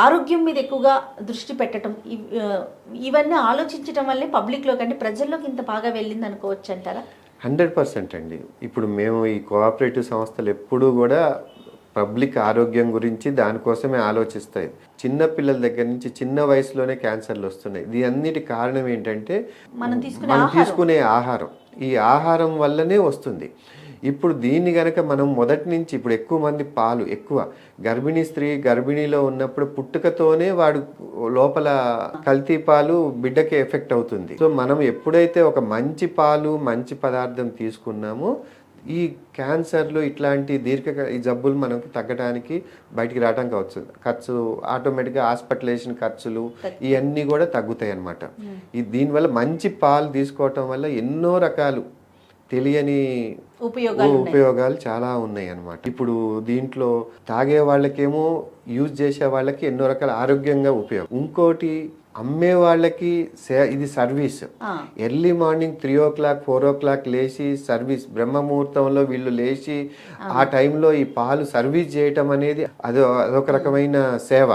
ఆరోగ్యం మీద ఎక్కువగా దృష్టి పెట్టడం ఇవన్నీ ఆలోచించడం వల్లే పబ్లిక్లోకి అంటే ప్రజల్లోకి ఇంత బాగా వెళ్ళింది అనుకోవచ్చు అంటారా? 100% అండి. ఇప్పుడు మేము ఈ కోఆపరేటివ్ సంస్థలు ఎప్పుడూ కూడా పబ్లిక్ ఆరోగ్యం గురించి దానికోసమే ఆలోచిస్తాయి. చిన్న పిల్లల దగ్గర నుంచి చిన్న వయసులోనే క్యాన్సర్లు వస్తున్నాయి. దీని అన్నిటి కారణం ఏంటంటే మనం తీసుకునే ఆహారం. ఈ ఆహారం వల్లనే వస్తుంది. ఇప్పుడు దీన్ని గనక మనం మొదటి నుంచి ఇప్పుడు ఎక్కువ మంది పాలు ఎక్కువ గర్భిణీ స్త్రీ గర్భిణీలో ఉన్నప్పుడు పుట్టుకతోనే వాడు లోపల కల్తీ పాలు బిడ్డకి ఎఫెక్ట్ అవుతుంది. సో మనం ఎప్పుడైతే ఒక మంచి పాలు మంచి పదార్థం తీసుకున్నామో ఈ క్యాన్సర్లు ఇట్లాంటి ఈ జబ్బులు మనకు తగ్గడానికి బయటికి రావడానికి అవుతుంది. ఖర్చు ఆటోమేటిక్గా హాస్పిటలైజేషన్ ఖర్చులు ఇవన్నీ కూడా తగ్గుతాయి అన్నమాట. దీనివల్ల మంచి పాలు తీసుకోవటం వల్ల ఎన్నో రకాలు తెలియని ఉపయోగాలు చాలా ఉన్నాయి అన్నమాట. ఇప్పుడు దీంట్లో తాగే వాళ్ళకేమో యూజ్ చేసే వాళ్ళకి ఎన్నో రకాల ఆరోగ్యంగా ఉపయోగం. ఇంకోటి అమ్మే వాళ్ళకి ఇది service. Early morning 3 o'clock 4 o'clock లేచి సర్వీస్ బ్రహ్మముహూర్తంలో వీళ్ళు లేచి ఆ టైంలో ఈ పాలు సర్వీస్ చేయటం అనేది అదొక రకమైన సేవ.